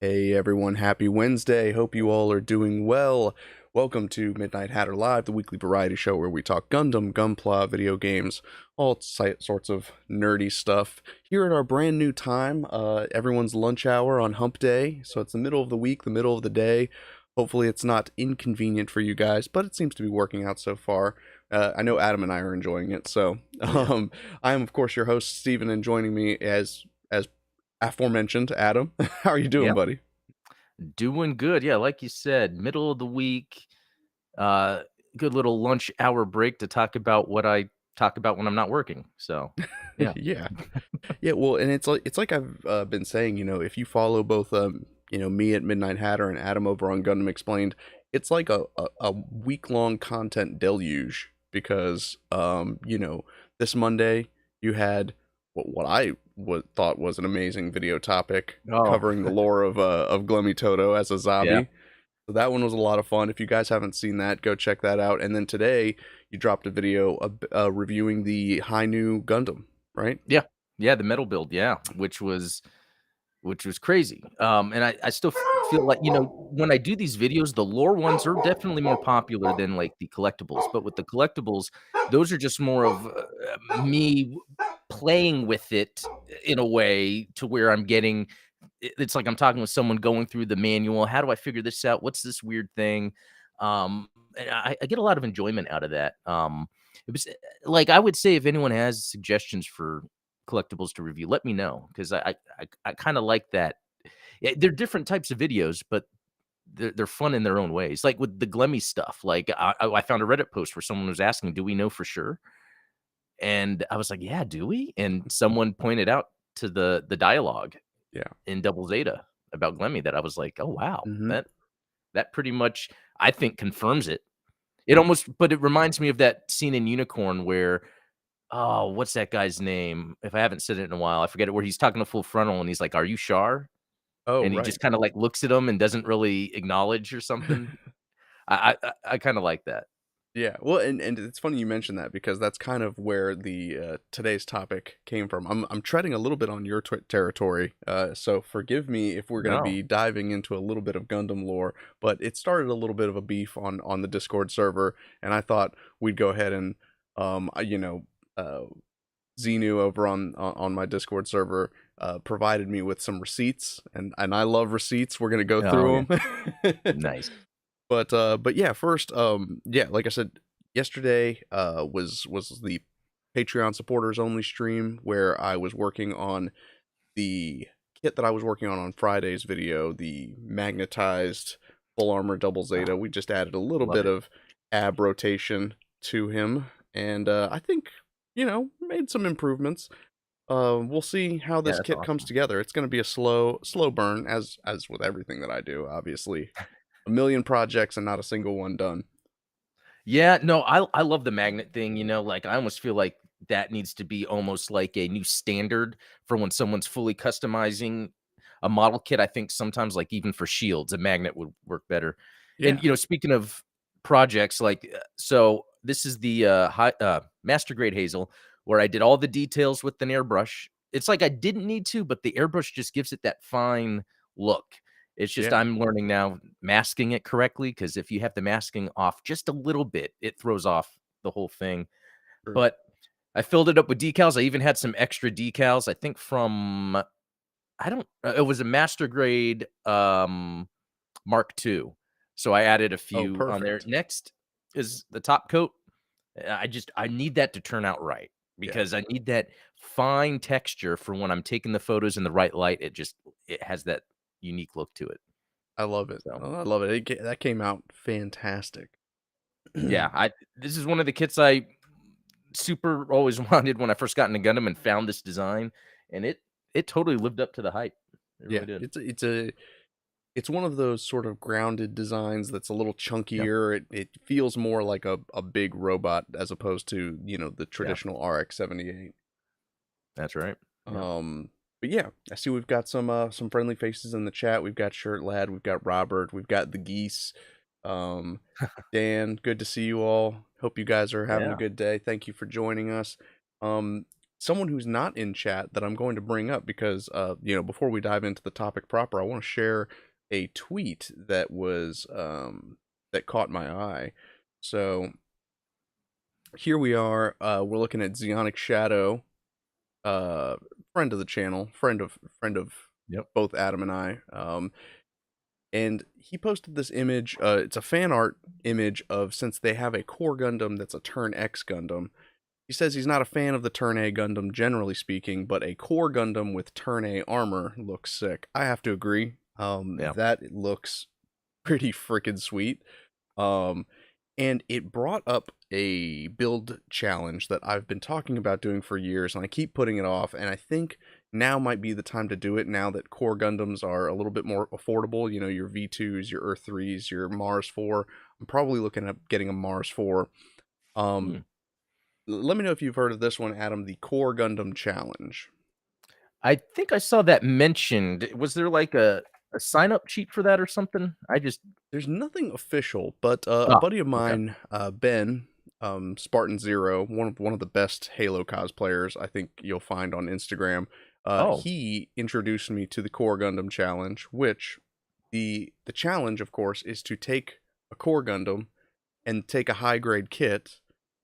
Hey everyone, happy Wednesday. Hope you all are doing well. Welcome to Midnight Hatter Live, the weekly variety show where we talk Gundam, Gunpla, video games, all sorts of nerdy stuff. Here at our brand new time, everyone's lunch hour on hump day, so it's the middle of the week, the middle of the day. Hopefully it's not inconvenient for you guys, but it seems to be working out so far. I know Adam and I are enjoying it, so Yeah. I am of course your host Steven, and joining me as aforementioned Adam. How are you doing, Yeah. buddy? Doing good. Yeah, like you said, middle of the week, uh, good little lunch hour break to talk about what I talk about when I'm not working. So, yeah. Yeah. Yeah, well, and it's like I've been saying, if you follow both me at Midnight Hatter and Adam over on Gundam Explained, it's like a week-long content deluge because this Monday you had what I thought was an amazing video topic Oh, covering the lore of Glemmy Toto as a yeah. Zabi. So that one was a lot of fun. If you guys haven't seen that, go check that out. And then today you dropped a video reviewing the High New Gundam, right? Yeah. Yeah, the metal build, yeah, which was crazy. And I still feel like, when I do these videos, the lore ones are definitely more popular than like the collectibles. But with the collectibles, those are just more of me playing with it in a way to where I'm getting it's like I'm talking with someone going through the manual. How do I figure this out? What's this weird thing? And I get a lot of enjoyment out of that. It was like I would say if anyone has suggestions for collectibles to review, let me know because I kind of like that. They're different types of videos, but they're fun in their own ways. Like with the Glemmy stuff, like I found a Reddit post where someone was asking, "Do we know for sure?" And I was like, "Yeah, do we?" And someone pointed out to the dialogue Yeah. in Double Zeta about Glemmy that I was like, "Oh, wow. Hmm. That pretty much, I think, confirms it." It almost but it reminds me of that scene in Unicorn where oh, what's that guy's name? If I haven't said it in a while, I forget it, where he's talking to Full Frontal and he's like, "Are you Shar?" Oh, And he right. just kinda, like, looks at him and doesn't really acknowledge or something. I kinda like that. Yeah. Well, and it's funny you mentioned that because that's kind of where the today's topic came from. I'm treading a little bit on your territory, so forgive me if we're going to No. be diving into a little bit of Gundam lore. But it started a little bit of a beef on the Discord server, and I thought we'd go ahead and uh, Xenu over on my Discord server provided me with some receipts, and I love receipts. We're gonna go Oh, yeah. through them. Nice. But yeah, first, yeah, like I said, yesterday was the Patreon supporters only stream where I was working on the kit that I was working on Friday's video, the magnetized full armor double Oh, Zeta. We just added a little love bit it. of ab rotation to him, and I think made some improvements. We'll see how Yeah, this that's kit comes awesome. together. It's going to be a slow burn, as with everything that I do. Obviously, a million projects and not a single one done. Yeah, no, I love the magnet thing, like, I almost feel like that needs to be almost like a new standard for when someone's fully customizing a model kit. I think sometimes, like, even for shields, a magnet would work better. And, Yeah, speaking of projects, like, so this is the, master grade Hazel, where I did all the details with an airbrush. It's like I didn't need to, but the airbrush just gives it that fine look. It's just yeah, I'm learning now masking it correctly because if you have the masking off just a little bit, it throws off the whole thing. true. But I filled it up with decals. I even had some extra decals, I think from I don't it was a master grade Mark II. So I added a Oh, few on there. perfect. Next is the top coat. I need that to turn out right Yeah, because I need that fine texture for when I'm taking the photos in the right light. It has that unique look to it. I love it. So Oh, I love it. That came out fantastic. yeah, I this is one of the kits I super always wanted when I first got into Gundam and found this design, and it totally lived up to the hype. It Yeah, really did. it's one of those sort of grounded designs that's a little Yep. chunkier. It feels more like a big robot as opposed to the Yeah, traditional RX-78. that's right. Yep. But yeah, I see we've got some friendly faces in the chat. We've got Shirt Lad, we've got Robert, we've got the Geese, um, Dan. Good to see you all. Hope you guys are having a Yeah. good day. Thank you for joining us. Um, someone who's not in chat that I'm going to bring up because, before we dive into the topic proper, I want to share a tweet that was that caught my eye. So here we are. We're looking at Zeonic Shadow, uh, friend of the channel, friend of Yep. both Adam and I. And he posted this image. It's a fan art image of, since they have a core Gundam that's a Turn X Gundam. He says he's not a fan of the Turn A Gundam, generally speaking, but a core Gundam with Turn A armor looks sick. I have to agree. Yeah. That looks pretty freaking sweet. And it brought up a build challenge that I've been talking about doing for years, and I keep putting it off, and I think now might be the time to do it, now that core Gundams are a little bit more affordable. You know, your V2s, your Earth 3s, your Mars 4. I'm probably looking at getting a Mars 4. Hmm. Let me know if you've heard of this one, Adam, the Core Gundam Challenge. I think I saw that mentioned. Was there like a sign up sheet for that or something? There's nothing official, but a Oh, buddy of okay. mine, Ben, Spartan Zero, one of the best Halo cosplayers I think you'll find on Instagram. Oh, He introduced me to the Core Gundam Challenge, which the challenge, of course, is to take a Core Gundam and take a high grade kit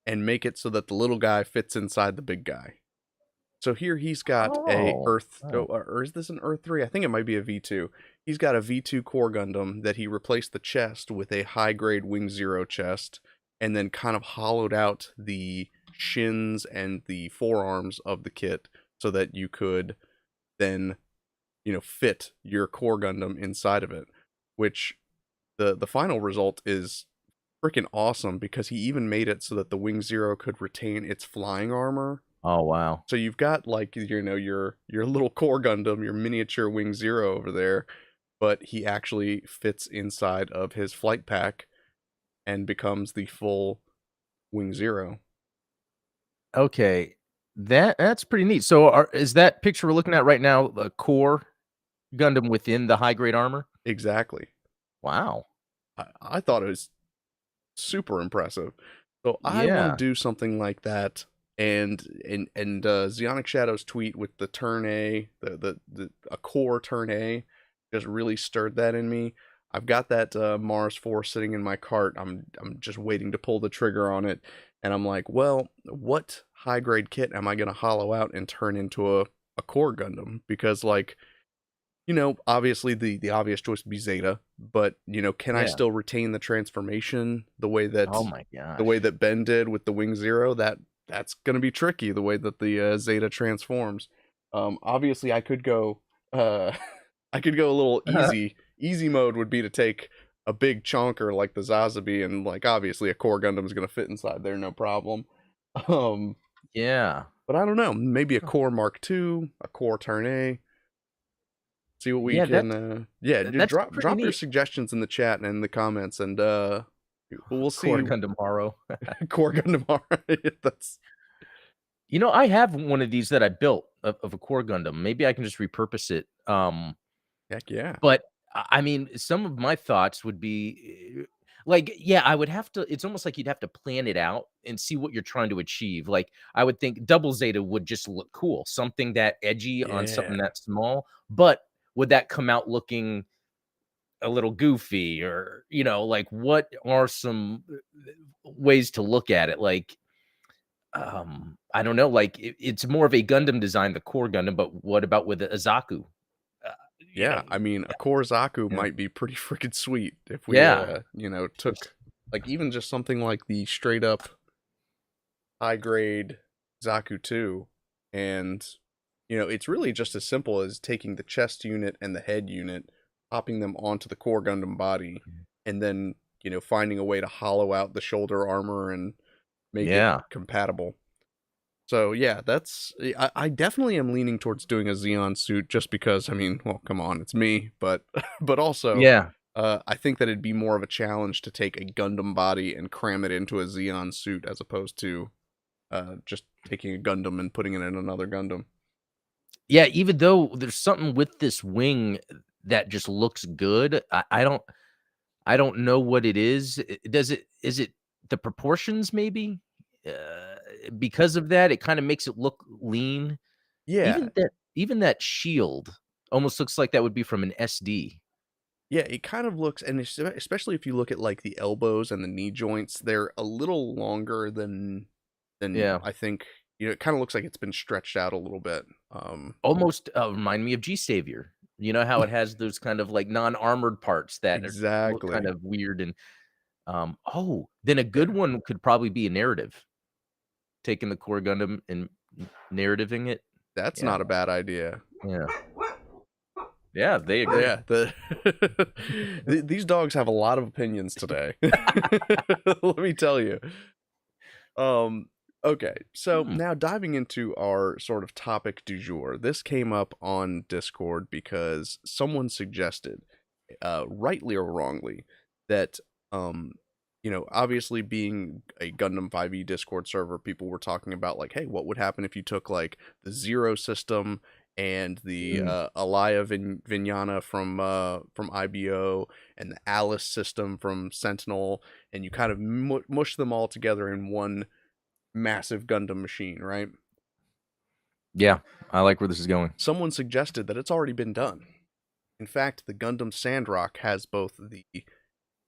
and make it so that the little guy fits inside the big guy. So here he's got a oh, Earth, oh. or is this an Earth 3? I think it might be a V2. He's got a V2 core Gundam that he replaced the chest with a high grade Wing Zero chest, and then kind of hollowed out the shins and the forearms of the kit so that you could then, fit your core Gundam inside of it. Which the final result is freaking awesome, because he even made it so that the Wing Zero could retain its flying armor. Oh, wow. So you've got, like, your little core Gundam, your miniature Wing Zero over there, but he actually fits inside of his flight pack and becomes the full Wing Zero. Okay. That's pretty neat. So is that picture we're looking at right now the core Gundam within the high grade armor? Exactly. Wow. I thought it was super impressive. So I want to Yeah. do something like that, and Zeonic Shadow's tweet with the turn A, the a core turn A, just really stirred that in me. I've got that Mars 4 sitting in my cart. I'm just waiting to pull the trigger on it, and I'm like, well, what high grade kit am I gonna hollow out and turn into a core Gundam? Because, like, obviously the obvious choice would be Zeta, but can I Yeah. still retain the transformation the way that Oh my gosh. Ben did with the Wing Zero? That's gonna be tricky, the way that the Zeta transforms. Obviously I could go uh I could go a little easy. Easy mode would be to take a big chonker like the Zazabi, and, like, obviously a core Gundam is gonna fit inside there, no problem. Um, Yeah. but I don't know, maybe a core Mark II, a core Turn A. See what we Yeah, can, that's pretty drop your neat. suggestions in the chat and in the comments, and we'll Core see. Gundam Haro. Core Gundam That's I have one of these that I built of a core Gundam. Maybe I can just repurpose it. heck yeah. But I mean, some of my thoughts would be like, yeah, I would have to. It's almost like you'd have to plan it out and see what you're trying to achieve. Like, I would think double Zeta would just look cool, something that edgy on something Yeah. that small. But would that come out looking a little goofy, or like what are some ways to look at it? Like, I don't know. Like, it's more of a Gundam design, the core Gundam. But what about with a Zaku? Uh, you Yeah, know, I mean, a core Zaku yeah. might be pretty freaking sweet if we, Yeah. took, like, even just something like the straight up high grade Zaku 2, and it's really just as simple as taking the chest unit and the head unit, popping them onto the core Gundam body, and then finding a way to hollow out the shoulder armor and make it Yeah. compatible. So yeah, I definitely am leaning towards doing a Xeon suit, just because, I mean, well, come on, it's me, but but also Yeah. I think that it'd be more of a challenge to take a Gundam body and cram it into a Xeon suit, as opposed to just taking a Gundam and putting it in another Gundam. Yeah, even though there's something with this wing that just looks good, I don't know what it is. Is it the proportions maybe? because of that, it kind of makes it look lean. Yeah, Even that shield almost looks like that would be from an SD. yeah, it kind of looks, and especially if you look at like the elbows and the knee joints, they're a little longer than Yeah, I think. It kind of looks like it's been stretched out a little bit. almost remind me of G Savior. You know how it has those kind of like non-armored parts that look kind Exactly. of weird and then a good one could probably be a narrative, taking the core Gundam and narrativing it. That's Yeah, not a bad idea. yeah, yeah. They agree. Yeah, these dogs have a lot of opinions today. Let me tell you. Um, okay, so Hmm. now diving into our sort of topic du jour. This came up on Discord because someone suggested, rightly or wrongly, that um, obviously being a Gundam 5e Discord server, people were talking about like, hey, what would happen if you took like the Zero system and the Mm. Alaya Vinyana from IBO and the Alice system from Sentinel, and you kind of mush them all together in one massive Gundam machine, right? Yeah, I like where this is going. Someone suggested that it's already been done. In fact, the Gundam Sandrock has both the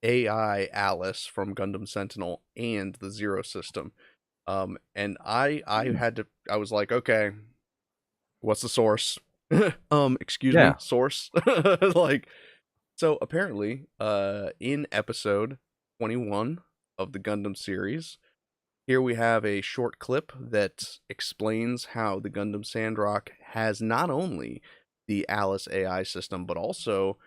AI Alice from Gundam Sentinel and the Zero system. And I Hmm. had to, I was like, okay, what's the source? Excuse Yeah. me, source. Like, so apparently, in episode 21 of the Gundam series, here we have a short clip that explains how the Gundam Sandrock has not only the Alice AI system, but also,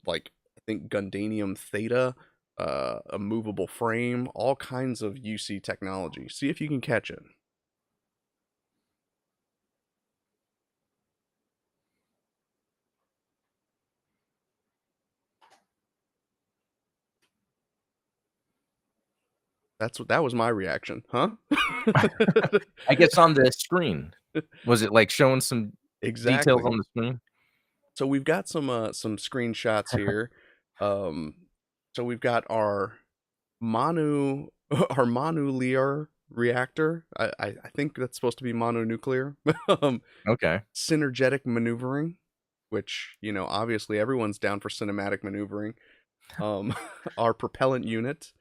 like, I think Gundanium Theta, a movable frame, all kinds of UC technology. See if you can catch it. That was my reaction, huh? I guess on the screen. Was it, like, showing some details Exactly. on the screen? So we've got some screenshots here. Um, so we've got our Manu our monular reactor. I think that's supposed to be mononuclear. um, Okay. Synergetic maneuvering, which obviously everyone's down for cinematic maneuvering. Our propellant unit,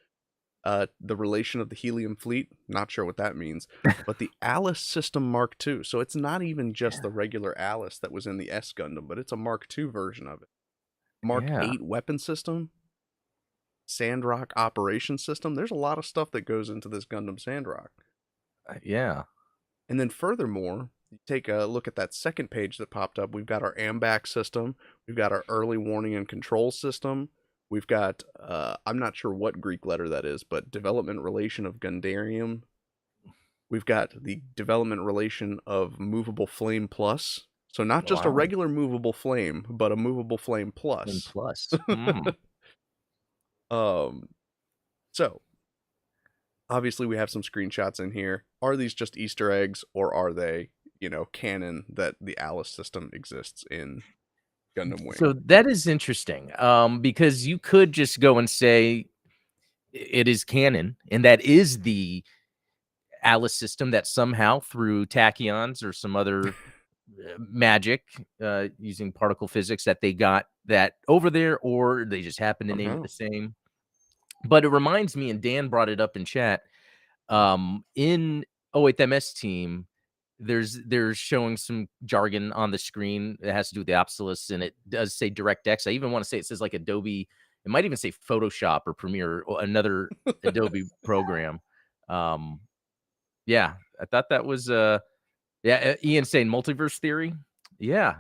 the relation of the helium fleet. Not sure what that means, but the Alice System Mark II. So it's not even just Yeah. the regular Alice that was in the S Gundam, but it's a Mark II version of it. Mark Yeah. 8 weapon system, Sandrock operation system. There's a lot of stuff that goes into this Gundam Sandrock. Yeah. And then furthermore, you take a look at that second page that popped up. We've got our AMBAC system. We've got our early warning and control system. We've got, I'm not sure what Greek letter that is, but development relation of Gundarium. We've got the development relation of movable flame plus. So not just a Wow. regular movable flame, but a movable flame And plus. plus. Mm. um, so obviously we have some screenshots in here. Are these just Easter eggs, or are they, canon that the Alice system exists in Gundam Wing? So that is interesting, because you could just go and say it is canon, and that is the Alice system that somehow through tachyons or some other magic using particle physics that they got that over there, or they just happen to name it Somehow. the same. But it reminds me, and Dan brought it up in chat, in 08MS team, there's showing some jargon on the screen that has to do with the obsolescence, and it does say DirectX. I even want to say it says like Adobe. It might even say Photoshop or Premiere or another Adobe program. Um, yeah, I thought that was yeah. Ian saying multiverse theory. Yeah,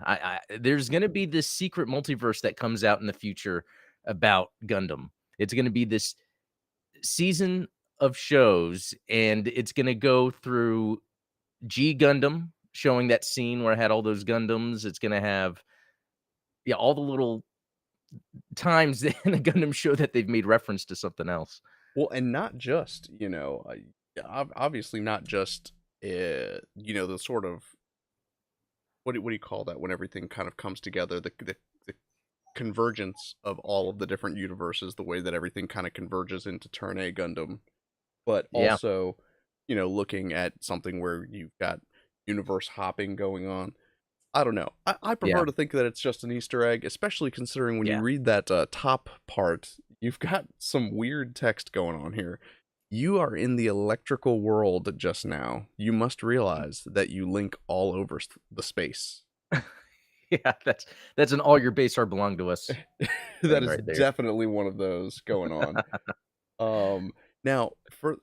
there's gonna be this secret multiverse that comes out in the future about Gundam. It's gonna be this season of shows, and it's gonna go through G Gundam, showing that scene where I had all those Gundams. It's gonna have yeah, all the little times in a Gundam show that they've made reference to something else. Well, and not just, obviously not just, the sort of, what do you call that when everything kind of comes together, the convergence of all of the different universes, the way that everything kind of converges into Turn A Gundam, but Yeah. also looking at something where you've got universe hopping going on. I don't know. I Yeah. prefer to think that it's just an Easter egg, especially considering when you Yeah. read that top part, you've got some weird text going on here. You are in the electrical world just now. You must realize that you link all over the space. Yeah, that's an all your base are belong to us That thing is right there. definitely one of those going on. Um, now for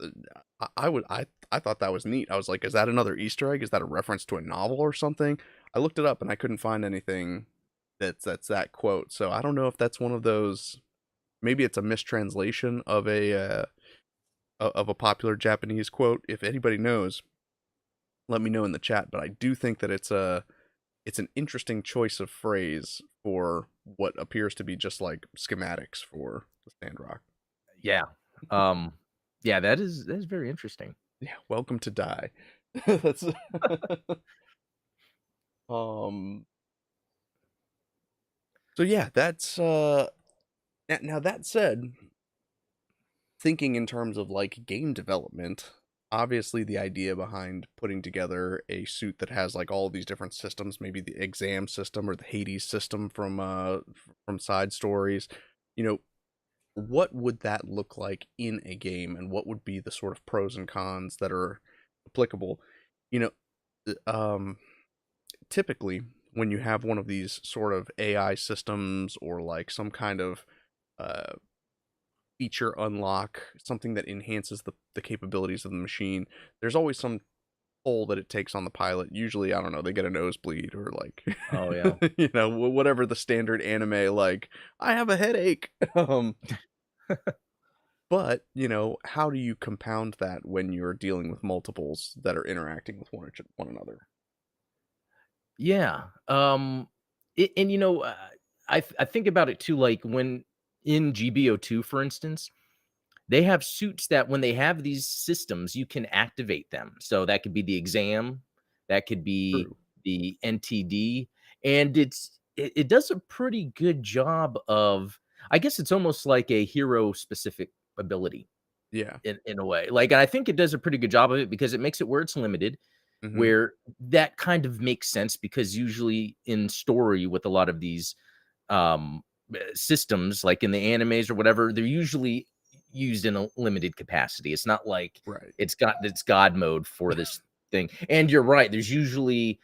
I thought that was neat. I was like, is that another Easter egg? Is that a reference to a novel or something? I looked it up and I couldn't find anything that's that quote. So I don't know if that's one of those. Maybe it's a mistranslation of a popular Japanese quote. If anybody knows, let me know in the chat. But I do think that it's an interesting choice of phrase for what appears to be just like schematics for the Sandrock. Yeah. Um, yeah, that is very interesting. Yeah, welcome to die. That's um so yeah, that's now that said, thinking in terms of like game development, obviously the idea behind putting together a suit that has like all these different systems, maybe the exam system or the Hades system from side stories, you know, what would that look like in a game and what would be the sort of pros and cons that are applicable? You know, um typically when you have one of these sort of AI systems or like some kind of uh, feature unlock, something that enhances the capabilities of the machine, there's always some toll that it takes on the pilot. Usually, I don't know, they get a nosebleed or like, Oh, yeah. whatever the standard anime, like, I have a headache. But, how do you compound that when you're dealing with multiples that are interacting with one another? Yeah. And I think about it too, like when in GBO2, for instance, they have suits that when they have these systems, you can activate them. So that could be the exam, that could be True. the NTD, and it does a pretty good job of, I guess it's almost like a hero specific ability Yeah. in a way. Like, and I think it does a pretty good job of it because it makes it where it's limited, Hmm. where that kind of makes sense because usually in story with a lot of these systems, like in the animes or whatever, they're usually used in a limited capacity. It's not like Right. it's got this god mode for this thing. And you're right, there's usually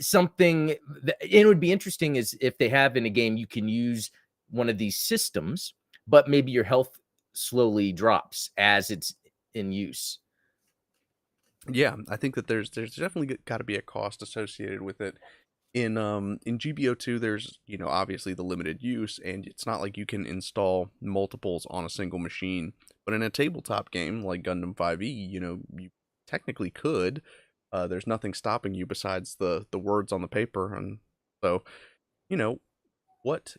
something that, it would be interesting is if they have in a game you can use one of these systems, but maybe your health slowly drops as it's in use. Yeah, I think that there's definitely got to be a cost associated with it. In GBO2 there's, obviously the limited use and it's not like you can install multiples on a single machine. But in a tabletop game like Gundam 5e, you technically could. There's nothing stopping you besides the words on the paper. And so, you know, what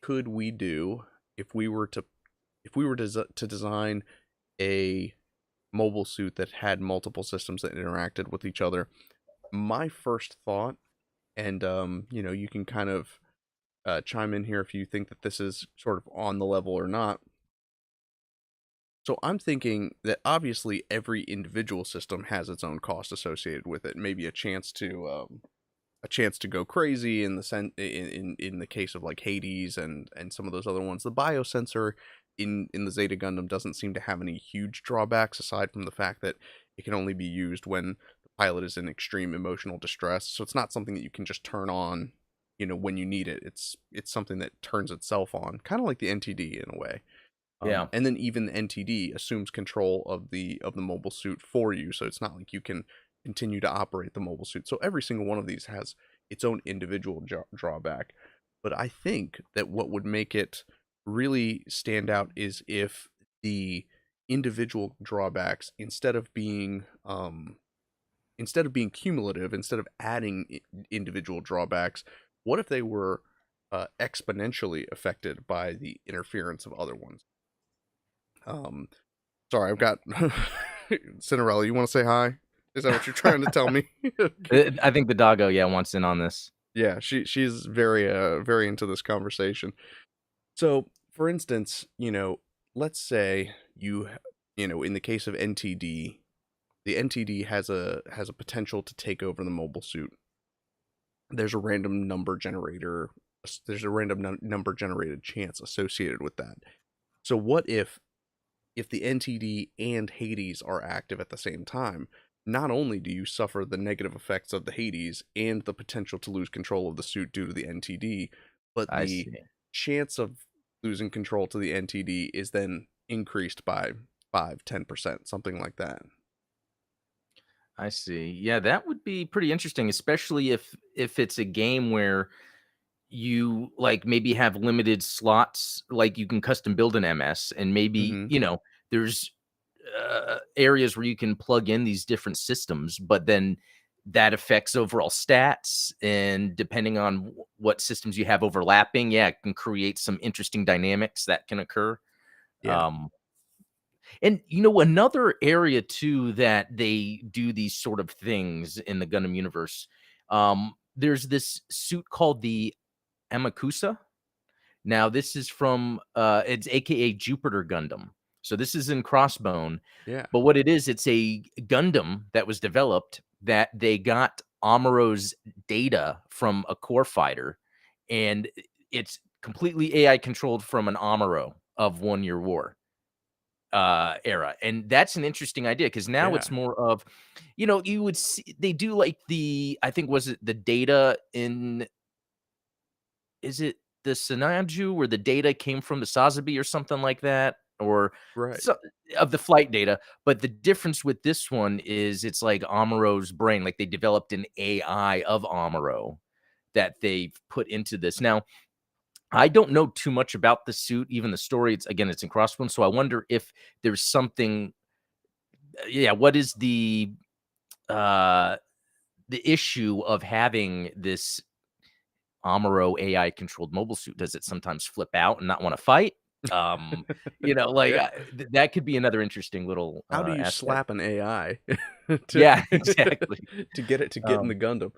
could we do if we were to design a mobile suit that had multiple systems that interacted with each other? My first thought, and you can kind of chime in here if you think that this is sort of on the level or not. So I'm thinking that obviously every individual system has its own cost associated with it. Maybe a chance to go crazy in the in the case of like Hades and some of those other ones. The biosensor in the Zeta Gundam doesn't seem to have any huge drawbacks aside from the fact that it can only be used when the pilot is in extreme emotional distress. So it's not something that you can just turn on, when you need it. It's something that turns itself on, kind of like the NTD in a way. Yeah. And then even the NTD assumes control of the mobile suit for you, so it's not like you can continue to operate the mobile suit. So every single one of these has its own individual drawback. But I think that what would make it really stand out is if the individual drawbacks, instead of being cumulative, instead of adding individual drawbacks, what if they were exponentially affected by the interference of other ones? Um, Sorry, I've got Cinderella. You want to say hi? Is that what you're trying to tell me? Okay. I think the doggo, yeah, wants in on this. Yeah, she's very into this conversation. So, for instance, let's say in the case of NTD, the NTD has a potential to take over the mobile suit. There's a random number generator. There's a random number generated chance associated with that. So what if the NTD and Hades are active at the same time? Not only do you suffer the negative effects of the Hades and the potential to lose control of the suit due to the NTD, but I the see. chance of losing control to the NTD is then increased by 5-10%, something like that. I see. Yeah, that would be pretty interesting, especially if it's a game where you like maybe have limited slots, like you can custom build an MS, and maybe Hmm. there's areas where you can plug in these different systems, but then that affects overall stats. And depending on what systems you have overlapping, yeah, it can create some interesting dynamics that can occur. Yeah. Um, and another area too that they do these sort of things in the Gundam universe. There's this suit called the Amakusa. Now, this is from it's AKA Jupiter Gundam. So this is in Crossbone, Yeah. but what it is, it's a Gundam that was developed that they got Amuro's data from a core fighter, and it's completely AI controlled from an Amuro of 1 Year War era. And that's an interesting idea because now Yeah. it's more of, you would see they do like I think was it the data in is it the Sinanju where the data came from the Sazabi or something like that? Or Right. so of the flight data, but the difference with this one is it's like Amuro's brain, like they developed an AI of Amuro that they've put into this. Now, I don't know too much about the suit, even the story. It's in Crossbone, so I wonder if there's something. Yeah, what is uh the issue of having this Amuro AI controlled mobile suit? Does it sometimes flip out and not want to fight? Um, Yeah. that could be another interesting little How do you aspect. slap an AI to Yeah, exactly. to get it to get in Um, the Gundam?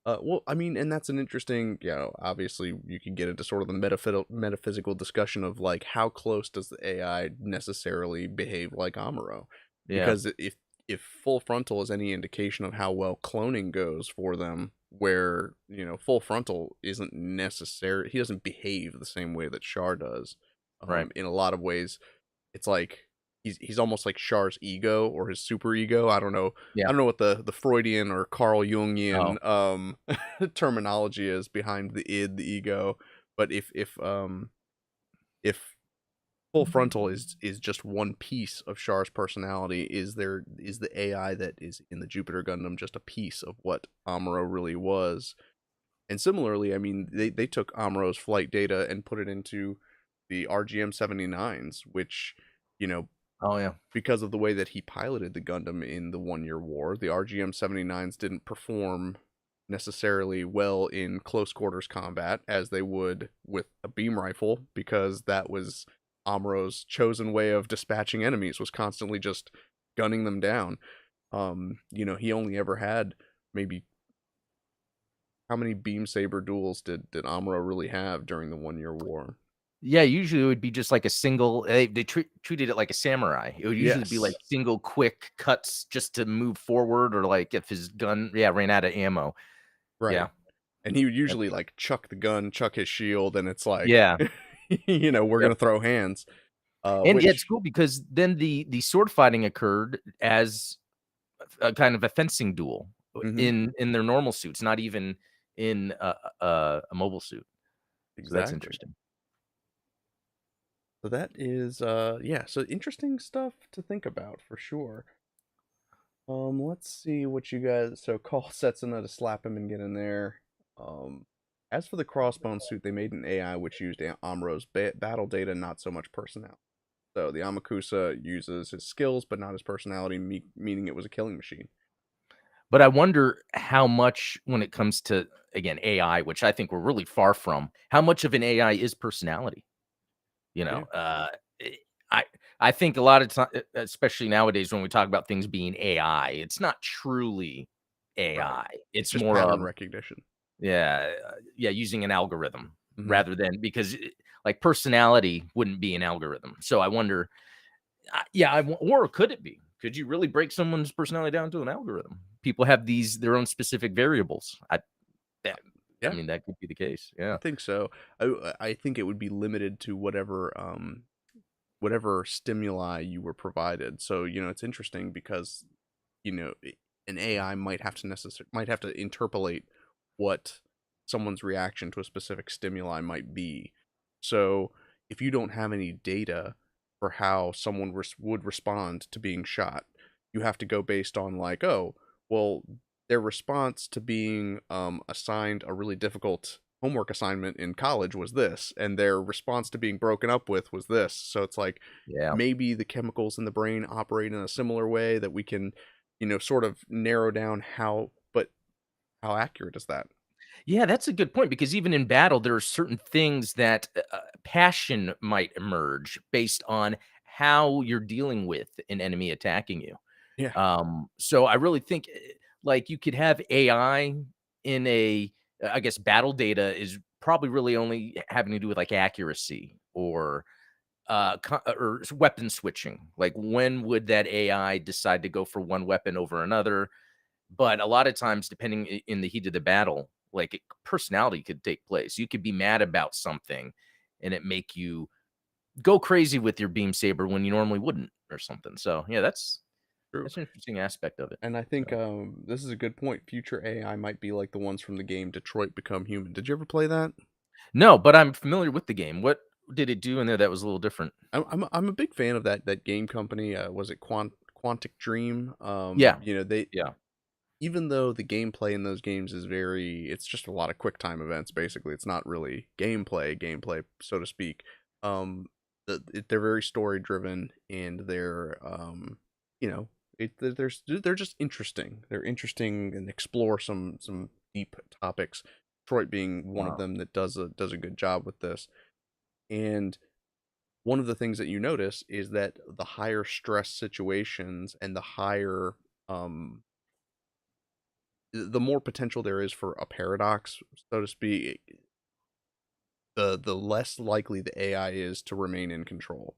Well, I mean, and that's an interesting, obviously you can get into sort of the metaphysical discussion of like how close does the AI necessarily behave like Amuro? yeah, Because if full frontal is any indication of how well cloning goes for them, where full frontal isn't necessary, he doesn't behave the same way that Char does. right. In a lot of ways, it's like he's almost like Char's ego or his super ego. I don't know. Yeah. I don't know what the Freudian or Carl Oh, Jungian terminology is behind the id, the ego. But if full frontal is just one piece of Char's personality, is the AI that is in the Jupiter Gundam just a piece of what Amuro really was? And similarly, I mean, they took Amuro's flight data and put it into the RGM 79s, which, you know, oh yeah, because of the way that he piloted the Gundam in the 1 Year War, the RGM 79s didn't perform necessarily well in close quarters combat as they would with a beam rifle, because that was Amuro's chosen way of dispatching enemies, was constantly just gunning them down. He only ever had maybe how many beam saber duels did Amuro really have during the 1 Year War? yeah. Usually it would be just like a single. They treated it like a samurai. It would usually be like Yes, single quick cuts just to move forward, or like if his gun, yeah, ran out of ammo. right. Yeah, And he would yep, usually like chuck the gun, chuck his shield, and it's like, yeah, we're yep. gonna throw hands. And yeah, it's Which cool because then the sword fighting occurred as a kind of a fencing duel Mhm, in their normal suits, not even in a mobile suit. So that's exactly. interesting. So that is yeah, so interesting stuff to think about for sure. Let's see what you guys, so call Setsuna to slap him and get in there. Um as for the crossbone suit, they made an AI which used Amro's battle data, not so much personality. So the Amakusa uses his skills but not his personality, meaning it was a killing machine. But I wonder how much when it comes to, again, AI, which I think we're really far from, how much of an AI is personality? You Yeah, know, eh, I I think a lot of time, especially nowadays when we talk about things being AI, it's not truly right. AI. It's It's just more pattern of, recognition. yeah, yeah, using an algorithm Mhm. rather than because like personality wouldn't be an algorithm. So I wonder, yeah, or could it be? Could you really break someone's personality down to an algorithm? People have these their own specific variables. That I Yeah, mean, that could be the case. I Yeah. think so. I think it would be limited to whatever stimuli you were provided. So, it's interesting because, an AI might have to interpolate what someone's reaction to a specific stimuli might be. So, if you don't have any data for how someone would respond to being shot, you have to go based on like, oh, well, their response to being assigned a really difficult homework assignment in college was this, and their response to being broken up with was this. So it's like Yeah. maybe the chemicals in the brain operate in a similar way that we can, sort of narrow down but how accurate is that? Yeah, that's a good point because even in battle, there are certain things that passion might emerge based on how you're dealing with an enemy attacking you. Yeah, So I really think like you could have AI in I guess battle data is probably really only having to do with like accuracy or weapon switching. Like when would that AI decide to go for one weapon over another? But a lot of times, depending in the heat of the battle, like personality could take place. You could be mad about something, and it make you go crazy with your beam saber when you normally wouldn't, or something. So yeah, true. that's an interesting aspect of it. And I think So this is a good point. Future AI might be like the ones from the game Detroit Become Human. Did you ever play that? no, but I'm familiar with the game. What did it do in there that was a little different? I'm a big fan of that game company. Was it Quantic Dream? Yeah, They, yeah, even though the gameplay in those games is it's just a lot of quick time events. Basically, it's not really gameplay, so to speak. Um, they're very story driven, and you know, they're just interesting. They're interesting and explore some deep topics. Detroit being one of wow, them that does a good job with this. And one of the things that you notice is that the higher stress situations and the higher um the more potential there is for a paradox, so to speak, the less likely the AI is to remain in control.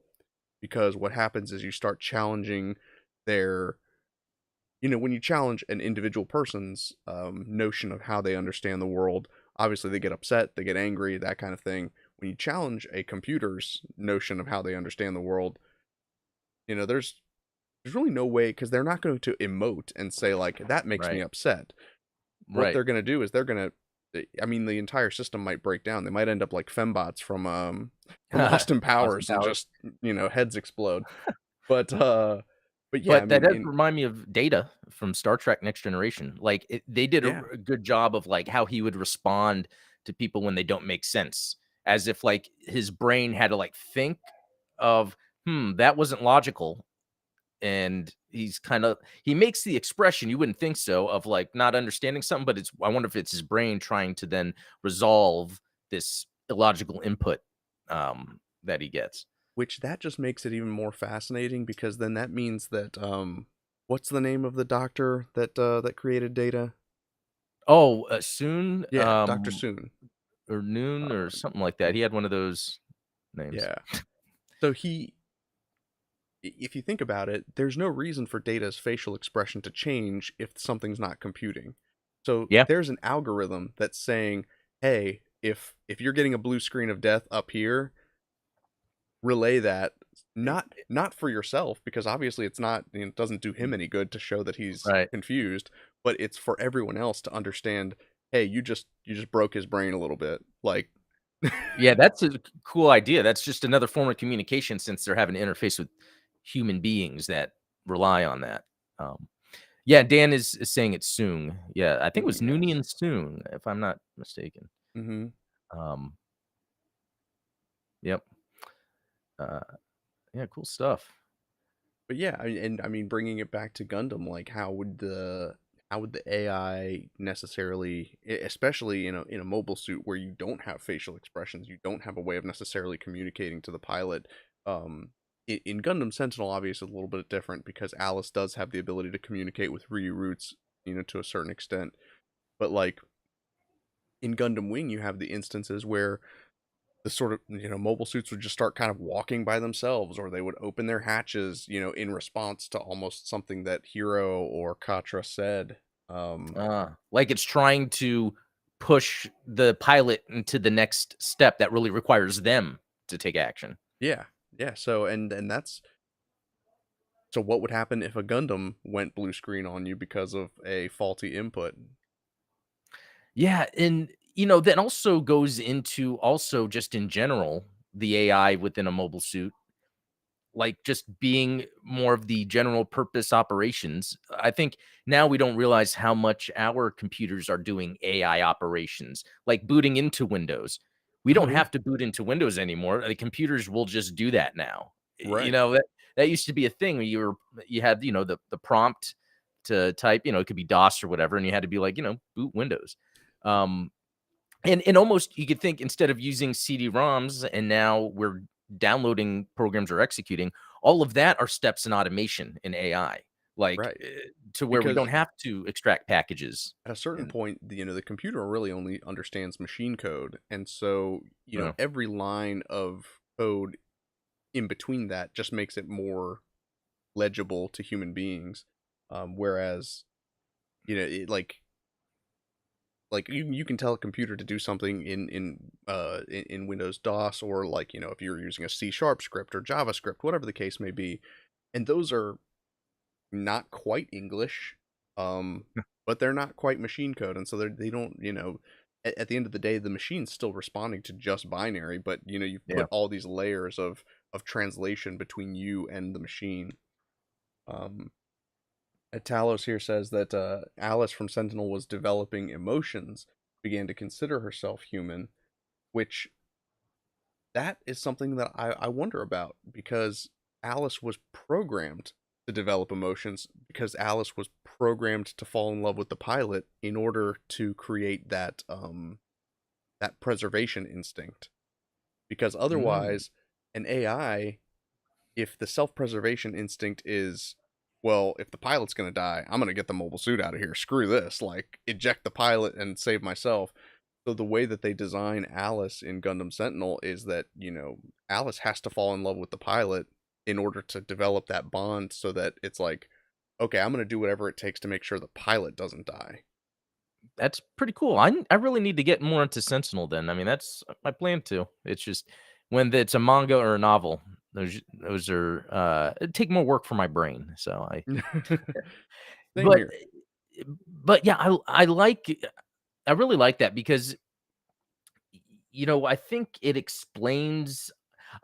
Because what happens is you start challenging their, when you challenge an individual person's notion of how they understand the world, obviously they get upset, they get angry, that kind of thing. When you challenge a computer's notion of how they understand the world, there's really no way because they're not going to emote and say like that makes me right, upset. What right. they're gonna do is they're gonna I mean, the entire system might break down. They might end up like fembots from Austin Austin Powers and Powers. just, heads explode. But yeah, I But that mean, does remind me of Data from Star Trek Next Generation. Like, they did yeah, a good job of, like, how he would respond to people when they don't make sense, as if, like, his brain had to, like, think of, "Hmm, that wasn't logical," and he makes the expression, you wouldn't think so, of, like, not understanding something, but I wonder if it's his brain trying to then resolve this illogical input, that he gets. which that just makes it even more fascinating because then that means that what's the name of the doctor that created Data? Oh, Soon, Yeah, Dr. Soon. or Noon or Um, something like that. He had one of those names. yeah. So if you think about it, there's no reason for Data's facial expression to change if something's not computing. So Yeah, there's an algorithm that's saying, "Hey, if you're getting a blue screen of death up here, relay that not for yourself because obviously it's not, it doesn't do him any good to show that he's right. confused, but it's for everyone else to understand, hey, you just broke his brain a little bit." Like Yeah, that's a cool idea. That's just another form of communication since they're having to interface with human beings that rely on that. Um, yeah, Dan is saying it's soon. Yeah, I think it was yes. Noonian soon, if I'm not mistaken. Mhm. Um, yep. Uh, yeah, cool stuff. But yeah, and I mean, bringing it back to Gundam, like how would the AI necessarily, especially in a mobile suit where you don't have facial expressions, you don't have a way of necessarily communicating to the pilot. In Gundam Sentinel, obviously, it's a little bit different because Alice does have the ability to communicate with Ryu Roots, to a certain extent. But like in Gundam Wing, you have the instances where the sort of, mobile suits would just start kind of walking by themselves, or they would open their hatches, in response to almost something that Hiro or Katra said. Um, Like it's trying to push the pilot into the next step that really requires them to take action. yeah, yeah. So and that's so what would happen if a Gundam went blue screen on you because of a faulty input? Yeah, and that also goes into also just in general the AI within a mobile suit, like just being more of the general purpose operations. I think now we don't realize how much our computers are doing AI operations, like booting into Windows. We Oh don't yeah, have to boot into Windows anymore. The computers will just do that now. right, That used to be a thing where you had, the prompt to type, it could be DOS or whatever, and you had to be like, boot Windows. Um, and almost you could think instead of using CD-ROMs and now we're downloading programs or executing, all of that are steps in automation in AI, like, right. to where we don't Because have to extract packages. at a certain And point, the computer really only understands machine code, and so uh, every line of code in between that just makes it more legible to human beings. Whereas you can tell a computer to do something in Windows DOS, or like if you're using a C# script or JavaScript, whatever the case may be, and those are not quite English, um, but they're not quite machine code, and so they don't, at the end of the day, the machine's still responding to just binary, but you yeah, put all these layers of translation between you and the machine. Um, Talos here says that Alice from Sentinel was developing emotions, began to consider herself human, which that is something that I wonder about, because Alice was programmed to develop emotions, because Alice was programmed to fall in love with the pilot in order to create that preservation instinct. Because mm, otherwise, an AI, if the self-preservation instinct is, well, if the pilot's going to die, I'm going to get the mobile suit out of here, screw this, like eject the pilot and save myself. So the way that they design Alice in Gundam Sentinel is that Alice has to fall in love with the pilot in order to develop that bond, so that it's like, okay, I'm going to do whatever it takes to make sure the pilot doesn't die. that's pretty cool. I really need to get more into Sentinel then. I mean, that's my plan too. It's just when it's a manga or a novel, those are take more work for my brain. So Same but here. but yeah, I really like that because I think it explains.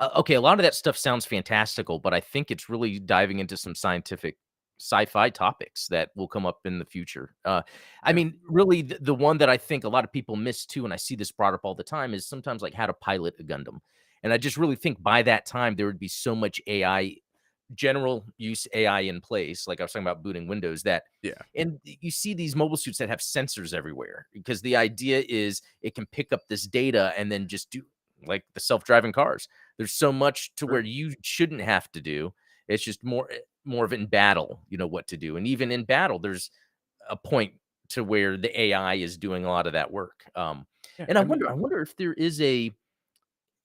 Okay, a lot of that stuff sounds fantastical, but I think it's really diving into some scientific sci-fi topics that will come up in the future. I Yeah. mean, really, the one that I think a lot of people miss too, and I see this brought up all the time, is sometimes like how to pilot a Gundam. And I just really think by that time there would be so much AI, general use AI in place, like I was talking about booting Windows, that Yeah. and you see these mobile suits that have sensors everywhere because the idea is it can pick up this data and then just do like the self-driving cars. There's so much to where Sure. you shouldn't have to do. It's just more of in battle, what to do. And even in battle, there's a point to where the AI is doing a lot of that work. Yeah. And I I wonder, mean, I wonder if there is a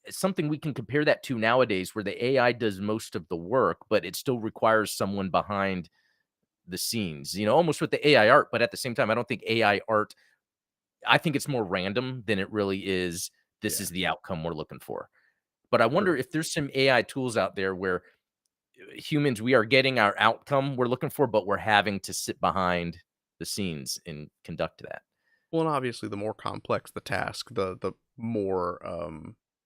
something we can compare that to nowadays where the AI does most of the work, but it still requires someone behind the scenes, almost with the AI art. But at the same time, I don't think AI art, I think it's more random than it really is. This yeah. is the outcome we're looking for. But I wonder Sure. if there's some AI tools out there where humans, we are getting our outcome we're looking for, but we're having to sit behind the scenes and conduct that. Well, and obviously, the more complex the task, the more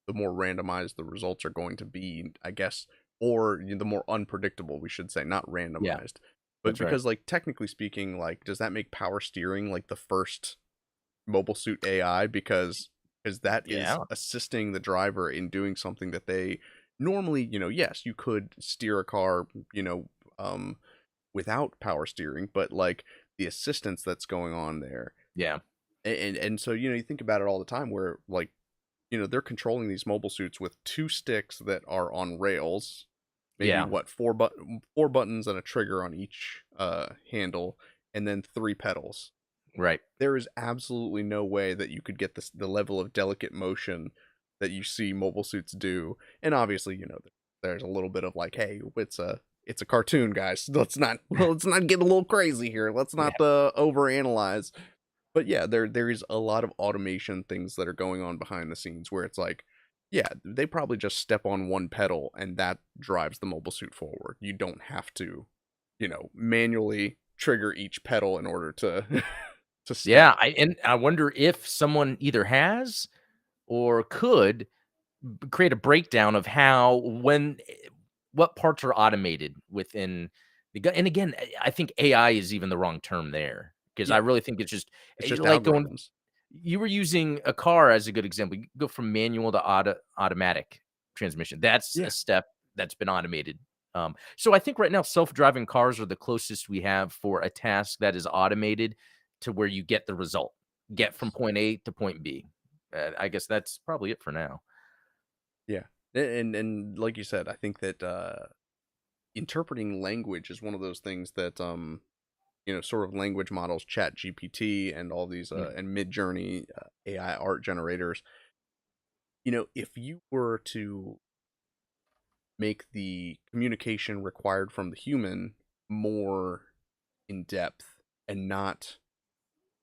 randomized the results are going to be, I guess, or the more unpredictable, we should say, not Yeah, randomized. But that's right. because, like, technically speaking, like, does that make power steering like the first mobile suit AI? Because that is Yeah, assisting the driver in doing something that they normally, yes, you could steer a car, um, without power steering, but like the assistance that's going on there, yeah, and so you think about it all the time, where like they're controlling these mobile suits with two sticks that are on rails, maybe yeah, what, four buttons and a trigger on each handle, and then three pedals. right. There is absolutely no way that you could get the level of delicate motion that you see mobile suits do. And obviously, there's a little bit of like, hey, it's a cartoon, guys. Let's not get a little crazy here. Let's Yeah. not overanalyze. But yeah, there is a lot of automation things that are going on behind the scenes where it's like, yeah, they probably just step on one pedal and that drives the mobile suit forward. You don't have to, manually trigger each pedal in order to to step. Yeah, I wonder if someone either has or could create a breakdown of how when what parts are automated within the gu and again, I think AI is even the wrong term there, because I Yeah, really think it's just, it's just like going algorithms. you were using a car as a good example. You go from manual to automatic transmission. That's a Yeah. step that's been automated. So I think right now self-driving cars are the closest we have for a task that is automated to where you get the result, get from Yes. point A to point B. I guess that's probably it for now. Yeah. And like you said, I think that interpreting language is one of those things that sort of language models, Chat GPT and all these Mm, and Mid Journey AI art generators. If you were to make the communication required from the human more in depth and not,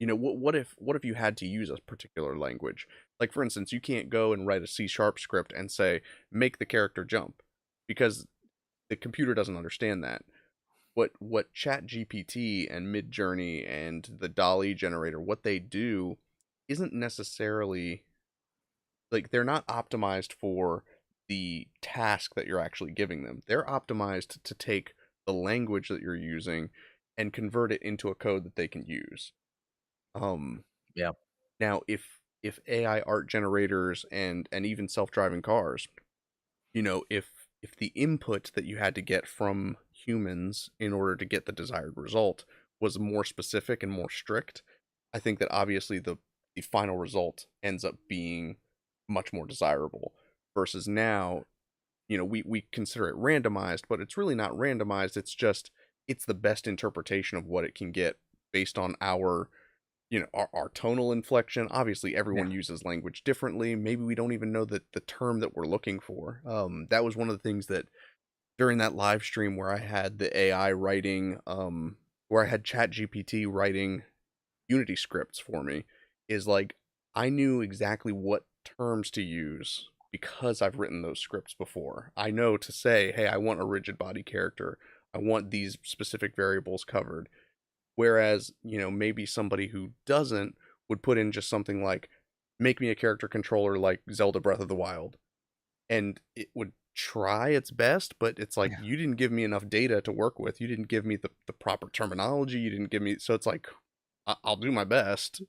what if you had to use a particular language, like for instance, you can't go and write a C# script and say make the character jump, because the computer doesn't understand that. What Chat GPT and Mid Journey and the Dolly generator, what they do isn't necessarily, like, they're not optimized for the task that you're actually giving them. They're optimized to take the language that you're using and convert it into a code that they can use. Um, yeah. Now, if AI art generators and even self-driving cars, if the input that you had to get from humans in order to get the desired result was more specific and more strict, I think that obviously the final result ends up being much more desirable. Versus now, we consider it randomized, but it's really not randomized. It's the best interpretation of what it can get based on our tonal inflection. Obviously Yeah. everyone uses language differently. Maybe we don't even know the term that we're looking for. That was one of the things that during that live stream where I had the AI writing, where I had Chat GPT writing Unity scripts for me, is like I knew exactly what terms to use because I've written those scripts before. I know to say, hey, I want a rigid body character, I want these specific variables covered. Whereas, maybe somebody who doesn't would put in just something like, make me a character controller like Zelda Breath of the Wild. And it would try its best, but it's like, you didn't give me enough data to work with. You didn't give me the proper terminology. You didn't give me, so it's like, I'll do my best.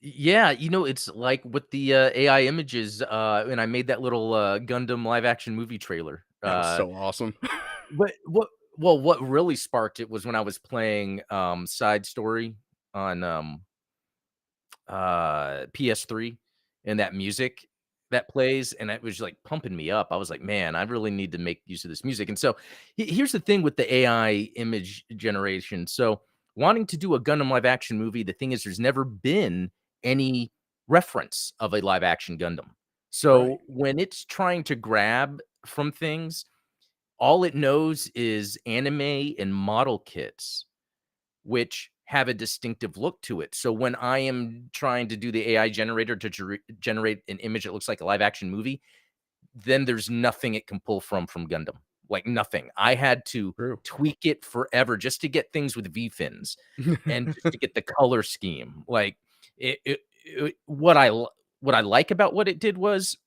Yeah, it's like with the, AI images, and I made that little, Gundam live action movie trailer. That was so awesome. But what really sparked it was when I was playing, Side Story on, PS3, and that music that plays, and it was, like, pumping me up. I was like, "Man, I really need to make use of this music." And so, here's the thing with the AI image generation. So, wanting to do a Gundam live action movie, the thing is there's never been any reference of a live action Gundam. Right. So, when it's trying to grab from things, all it knows is anime and model kits, which have a distinctive look to it. So when I am trying to do the AI generator to generate an image that looks like a live action movie, then there's nothing it can pull from Gundam. Like nothing. I had to True. tweak it forever just to get things with V fins and just to get the color scheme. Like what I like about what it did was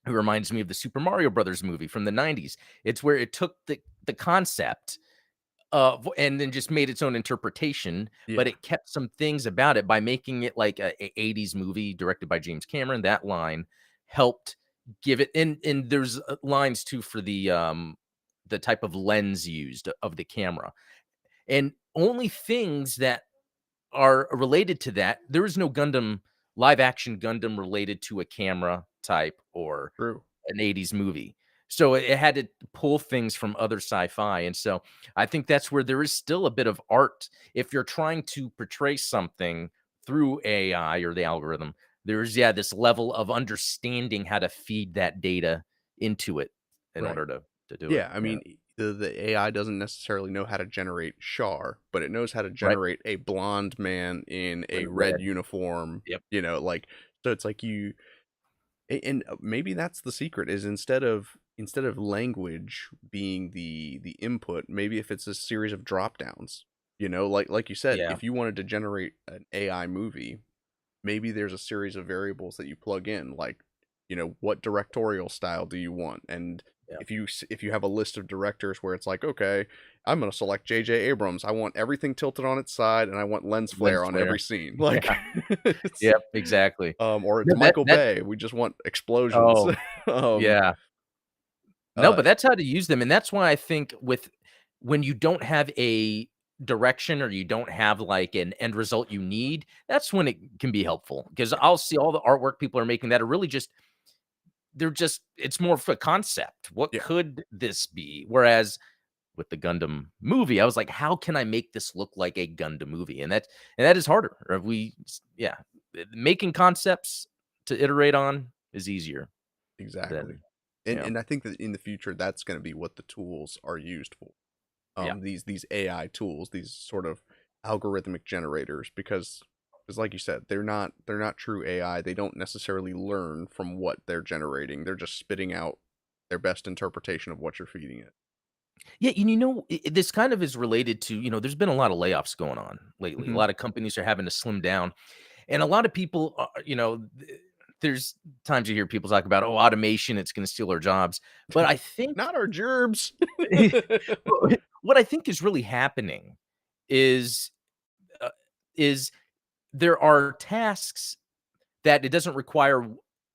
it reminds me of the Super Mario Brothers movie from the 90s. It's where it took the concept and then just made its own interpretation, but Yeah. it kept some things about it by making it like a 80s movie directed by James Cameron. That line helped give it, and there's lines too for the type of lens used of the camera. And only things that are related to that, there is no Gundam live action Gundam related to a camera type or True. an 80s movie. So it had to pull things from other sci-fi, and so I think that's where there is still a bit of art if you're trying to portray something through AI or the algorithm. there's, yeah, this level of understanding how to feed that data into it in Right. order to do it. Yeah, I Yeah. mean, the AI doesn't necessarily know how to generate Char, but it knows how to Right. generate a blonde man in In a red red. uniform, Yep. like, so it's like and maybe that's the secret is instead of language being the input, maybe if it's a series of drop downs, like you said, Yeah. if you wanted to generate an AI movie, maybe there's a series of variables that you plug in, like, what directorial style do you want? And Yeah. if you have a list of directors where it's like, okay, I'm going to select J.J. Abrams, I want everything tilted on its side and I want lens Lens flare on flare. every scene, like, Yeah. it's, Yep, exactly. or it's No, that Michael that Bay, we just want explosions. oh, um yeah. No, uh but that's how to use them, and that's why I think when you don't have a direction or you don't have, like, an end result you need, that's when it can be helpful. Because 'cause yeah, I'll see all the artwork people are making that are really just they're just it's more of a concept. What yeah, could this be? Whereas with the Gundam movie, I was like, "How can I make this look like a Gundam movie?" And that is harder. Or yeah, making concepts to iterate on is easier exactly. than and yeah, and I think that in the future that's going to be what the tools are used for, yeah. these AI tools, these sort of algorithmic generators, because like you said, they're not true AI. They don't necessarily learn from what they're generating. They're just spitting out their best interpretation of what you're feeding it. Yeah, and this kind of is related to, there's been a lot of layoffs going on lately. A Hmm. lot of companies are having to slim down. And a lot of people, there's times you hear people talk about, oh, automation, it's going to steal our jobs. But I think Not our gerbs. what I think is really happening is, uh, is there are tasks that it doesn't require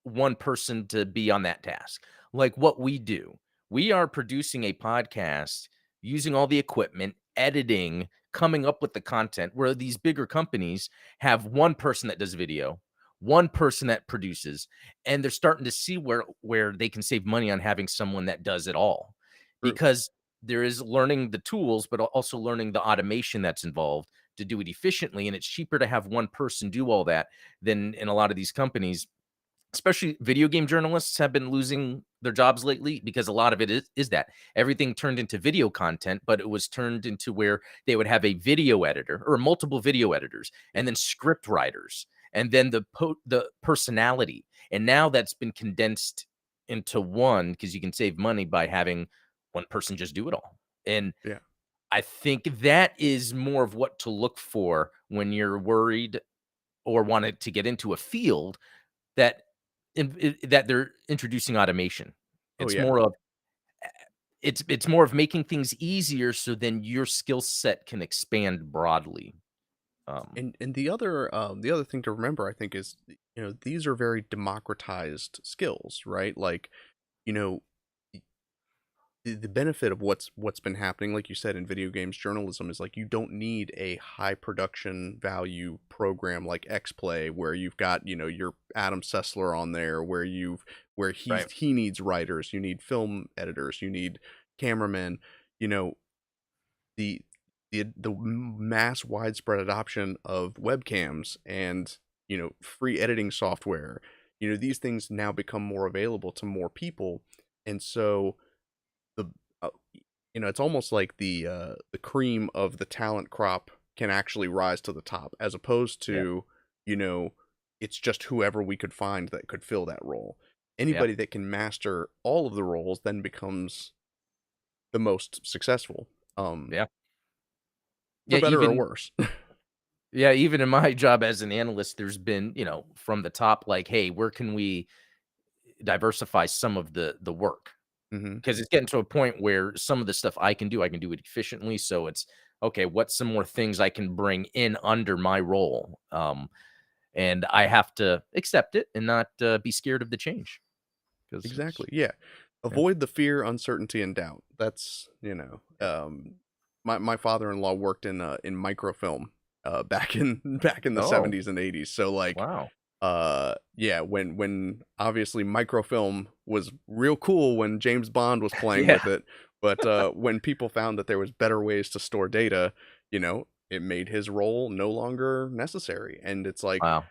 one person to be on that task. Like what we do, we are producing a podcast using all the equipment, editing, coming up with the content, where these bigger companies have one person that does video, one person that produces, and they're starting to see where they can save money on having someone that does it all. True. Because there is learning the tools, but also learning the automation that's involved to do it efficiently. And it's cheaper to have one person do all that than in a lot of these companies, especially video game journalists have been losing their jobs lately because a lot of it is that everything turned into video content, but it was turned into where they would have a video editor or multiple video editors Yeah. and then script writers and then the personality. And now that's been condensed into one because you can save money by having one person just do it all. And Yeah. I think that is more of what to look for when you're worried or wanted to get into a field that that they're introducing automation. Oh It's yeah. more of it's more of making things easier so then your skill set can expand broadly. Um, And the other thing to remember, I think, is, these are very democratized skills, right? Like, you know the benefit of what's been happening, like you said, in video games journalism, is like you don't need a high production value program like XPlay, where you've got, your Adam Sessler on there, where right. he needs writers, you need film editors, you need cameramen, you know the the mass widespread adoption of webcams and, free editing software. These things now become more available to more people, and so the uh, it's almost like the cream of the talent crop can actually rise to the top, as opposed Yeah. to, you know it's just whoever we could find that could fill that role. Yeah. Anybody that can master all of the roles then becomes the most successful, Yeah. for Yeah. better or worse. Even in my job as an analyst, there's been, from the top, like, hey, where can we diversify some of the work? Hmm. Because it's getting to a point where some of the stuff I can do it efficiently. So it's okay, what's some more things I can bring in under my role? And I have to accept it and not be scared of the change because it's Exactly. Yeah. yeah. Avoid the fear, uncertainty, and doubt. That's, Yeah. my father-in-law worked in microfilm, back in back in the Oh, 70s and 80s. So, like, wow. yeah, when obviously microfilm was real cool when James Bond was playing Yeah. with it, but when people found that there was better ways to store data, it made his role no longer necessary. And it's like, Wow.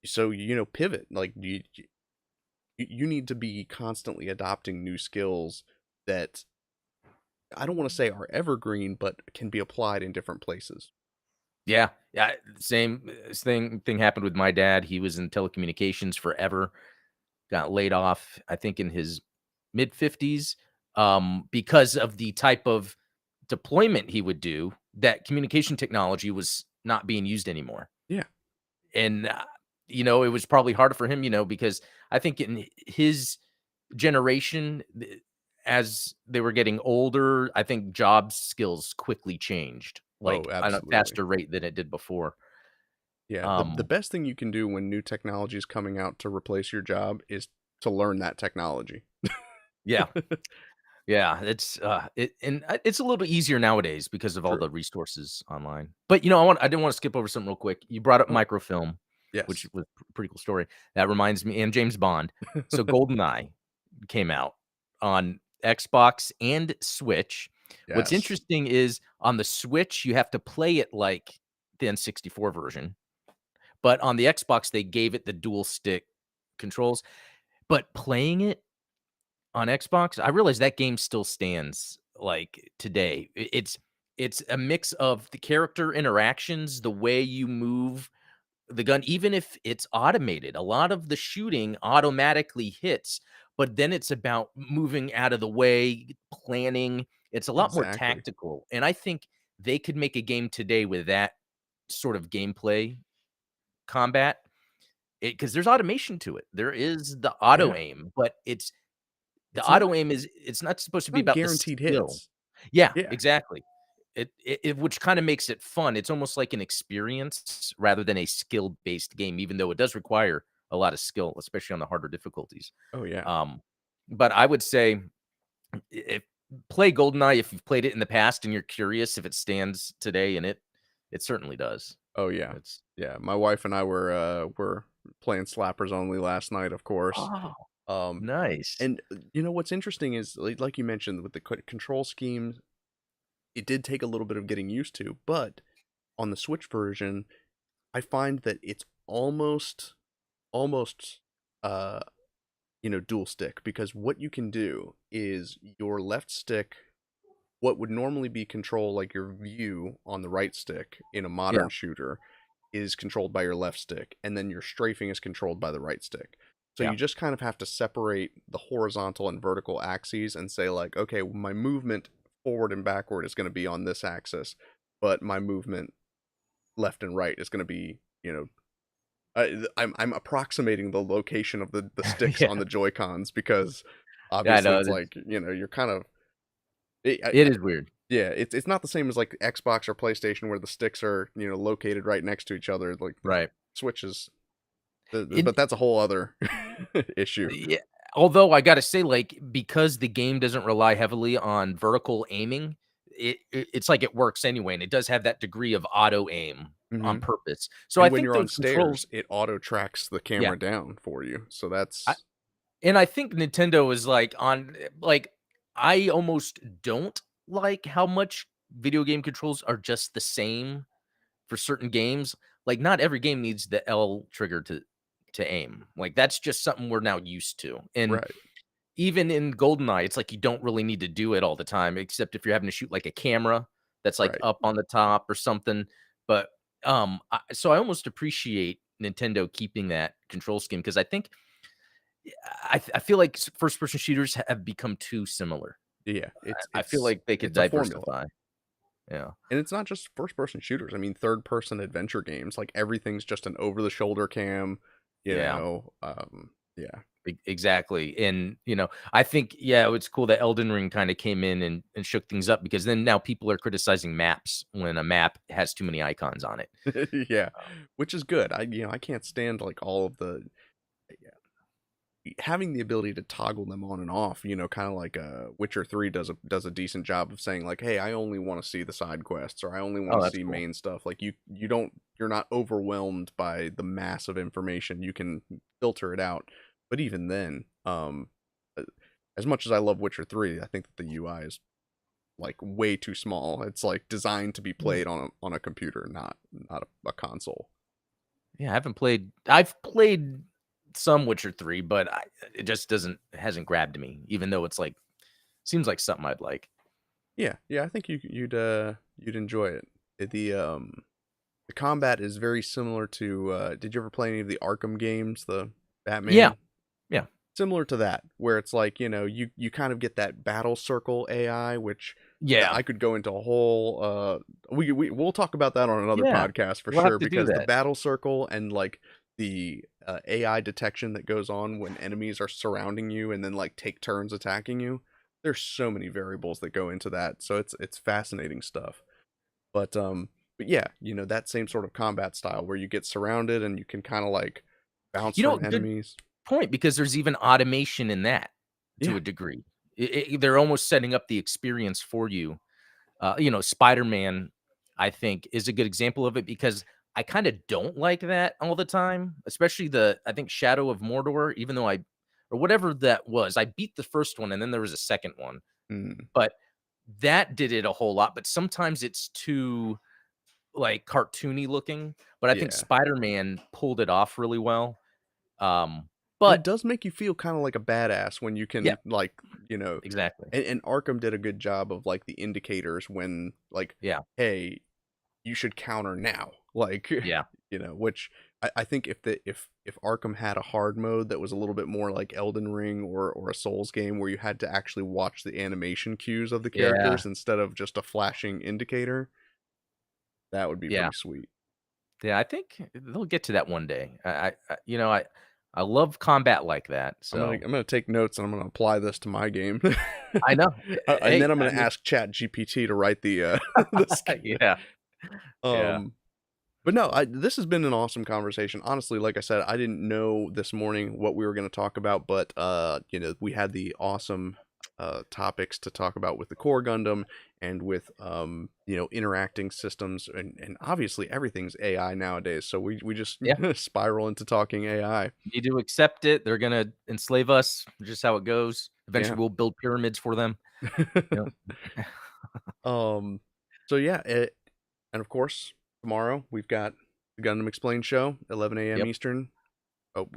So, pivot. Like you need to be constantly adopting new skills that I don't want to say are evergreen, but can be applied in different places. Yeah, yeah, same thing happened with my dad. He was in telecommunications forever, got laid off, I think in his mid-50s, because of the type of deployment he would do, that communication technology was not being used anymore. Yeah. And, it was probably harder for him, because I think in his generation, as they were getting older, I think job skills quickly changed, Oh, like, on a absolutely. faster rate than it did before. Yeah. The Um, best thing you can do when new technology is coming out to replace your job is to learn that technology. yeah, yeah, it's a little bit easier nowadays because of all True. the resources online. But, I didn't wanna skip over something real quick. You brought up Oh, microfilm, which yes. was pretty cool story. That reminds me, and James Bond. So GoldenEye came out on Xbox and Switch. What's Yes. interesting is on the Switch, you have to play it like the N64 version, but on the Xbox, they gave it the dual stick controls. But playing it on Xbox, I realize that game still stands, like, today. It's a mix of the character interactions, the way you move the gun, even if it's automated. A lot of the shooting automatically hits, but then it's about moving out of the way, planning. It's a lot more Exactly. tactical, and I think they could make a game today with that sort of gameplay combat, because there's automation to it. There is the auto Yeah. aim, but the It's not auto aim it's not supposed to be not about the guaranteed skill. hits. Yeah, Yeah. exactly. It which kinda makes it fun. It's almost like an experience rather than a skill-based game, even though it does require a lot of skill, especially on the harder difficulties. Oh, yeah. Um, but I would say if play GoldenEye if you've played it in the past and you're curious if it stands today, and it certainly does. Oh, yeah. It's Yeah. My wife and I were playing slappers only last night, of course. Oh, Um, nice. and what's interesting is like you mentioned with the control schemes, it did take a little bit of getting used to, but on the Switch version, I find that it's almost uh dual stick because what you can do is your left stick, what would normally be control like your view on the right stick in a Yeah, modern shooter is controlled by your left stick, and then your strafing is controlled by the right stick. So yeah, you just kind of have to separate the horizontal and vertical axes and say like, okay, my movement forward and backward is going to be on this axis, but my movement left and right is going to be, I'm approximating the location of the sticks on yeah. the Joy Cons because Yeah, I obviously know, it's like you're kind of it is weird. yeah, it's not the same as like Xbox or PlayStation where the sticks are located right next to each other. Like the Right. Switches, And but that's a whole other issue. yeah, although I gotta say, like, because the game doesn't rely heavily on vertical aiming, it's like it works anyway, and it does have that degree of auto aim on Hmm. purpose. So I And when think you're on the stairs, controls it auto tracks the yeah, camera down for you. So I that's and I think Nintendo is, like, I almost don't like how much video game controls are just the same for certain games. Like, not every game needs the L trigger to aim. Like, that's just something we're now used to, and right, even in GoldenEye, it's like you don't really need to do it all the time, except if you're having to shoot like a camera that's like right. up on the top or something. But so I almost appreciate Nintendo keeping that control scheme because I think I feel like first person shooters have become too similar. Yeah, it's I feel it's like they could it's a formula. diversify. Yeah. And it's not just first person shooters. I mean, third person adventure games, like everything's just an over the shoulder cam, Yeah. yeah. Exactly. And, I think, yeah, it's cool that Elden Ring kind of came in and shook things up because then now people are criticizing maps when a map has too many icons on it. Yeah, which is good. I can't stand like all of the having the ability to toggle them on and off, kind of like Witcher 3 does a decent job of saying like, "Hey, I only want to see the side quests or I only want Oh, to that's see cool. main stuff." Like you're not overwhelmed by the mass of information. You can filter it out. But even then, uh, as much as I love Witcher 3, I think that the UI is like way too small. It's like designed to be Yeah. played on a computer, not a console. Yeah, I haven't played. I've played some Witcher 3, but it just hasn't grabbed me, even though it's like seems like something I'd like. Yeah, yeah, I think you'd enjoy it. The combat is very similar to did you ever play any of the Arkham games, the Yeah, Batman? yeah, Similar to that, where it's like, you kind of get that battle circle AI, which yeah, I could go into a whole we'll talk about that on another yeah. podcast for We'll have sure, to do because the that. battle circle and like the AI detection that goes on when enemies are surrounding you and then like take turns attacking you. There's so many variables that go into that. So it's fascinating stuff. But yeah, that same sort of combat style where you get surrounded and you can kind of like bounce You know, from good enemies. point, because there's even automation in that to Yeah. a degree. They're almost setting up the experience for you. Spider-Man, I think, is a good example of it, because I kind of don't like that all the time, especially I think Shadow of Mordor, even though or whatever that was. I beat the first one and then there was a second one, Mm, but that did it a whole lot. But sometimes it's too like cartoony looking, but I think yeah. Spider-Man pulled it off really well. Um, And it but does make you feel kind of like a badass when you yeah, can like, you know, exactly. and Arkham did a good job of like the indicators when like, Yeah, hey, you should counter now. Like, yeah, which I think if Arkham had a hard mode that was a little bit more like Elden Ring or a Souls game where you had to actually watch the animation cues of the yeah, characters instead of just a flashing indicator, that would be yeah. pretty sweet. Yeah, I think they'll get to that one day. I love combat like that. I'm So gonna take notes and I'm gonna apply this to my game. I know. And then Hey, I'm I gonna mean, ask Chat GPT to write the the yeah, yeah, um but no, this has been an awesome conversation. Honestly, like I said, I didn't know this morning what we were going to talk about, but we had the awesome topics to talk about with the core Gundam and with interacting systems and obviously everything's AI nowadays. So we just yeah. spiral into talking AI. Need to accept it. They're gonna enslave us. Just how it goes. Yeah. Eventually, we'll build pyramids for them. Yep. um so yeah, and of course, tomorrow we've got the Gundam Explained show, 11 a.m. Yep. Eastern. Oh,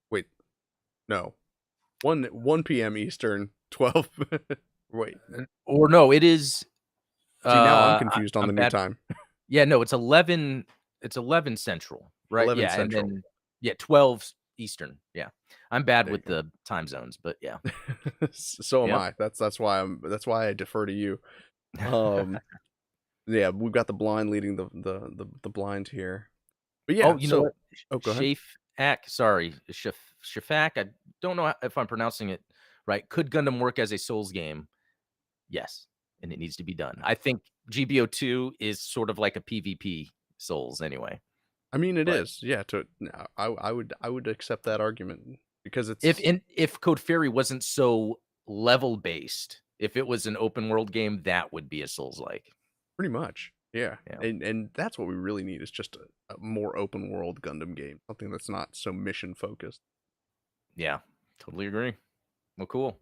wait, no. 1 p.m. Eastern, 12. Wait. Or no, it is. See, now I'm I, confused on I'm the new bad. time. Yeah, no, it's 11. It's 11 Central, right? 11 Yeah, and Central. then yeah, 12 Eastern. Yeah, I'm bad There with you the time zones, but yeah, go. So am yep. I. That's why I defer to you. Um, yeah, we've got the blind leading the blind here. But Oh, yeah, you know so what? oh, go ahead. Shafak, sorry, Shafak. I don't know if I'm pronouncing it right. Could Gundam work as a Souls game? Yes, and it needs to be done. I think GBO2 is sort of like a PvP Souls anyway. I mean, it But is. Yeah, I would accept that argument because if it's in if Code Fairy wasn't so level based, if it was an open world game, that would be a Souls like. pretty much. Yeah. Yeah. And that's what we really need is just a more open world Gundam game, something that's not so mission focused. Yeah. Totally agree. Well, cool.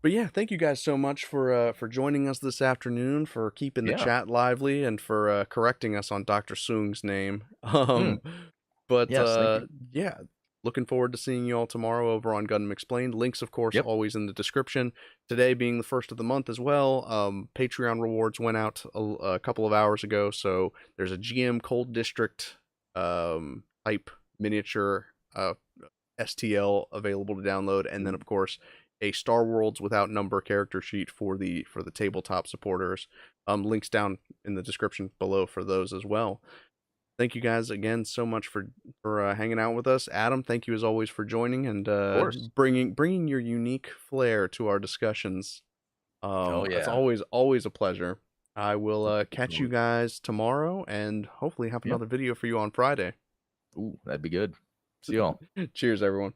But yeah, thank you guys so much for joining us this afternoon, for keeping the Yeah. chat lively, and for correcting us on Dr. Soong's name. Mm. But Yes, thank you. yeah, looking forward to seeing you all tomorrow over on Gundam Explained. Links, of course, Yep. always in the description. Today being the first of the month as well. Patreon rewards went out a couple of hours ago, so there's a GM Cold District type miniature STL available to download, and then of course a Star Worlds Without Number character sheet for the tabletop supporters. Links down in the description below for those as well. Thank you guys again so much for hanging out with us. Adam, thank you as always for joining and Of course. bringing your unique flair to our discussions. Oh It's yeah. always a pleasure. I will Looking catch you forward. guys tomorrow and hopefully have Yeah. another video for you on Friday. Ooh, that'd be good. See y'all. Cheers, everyone.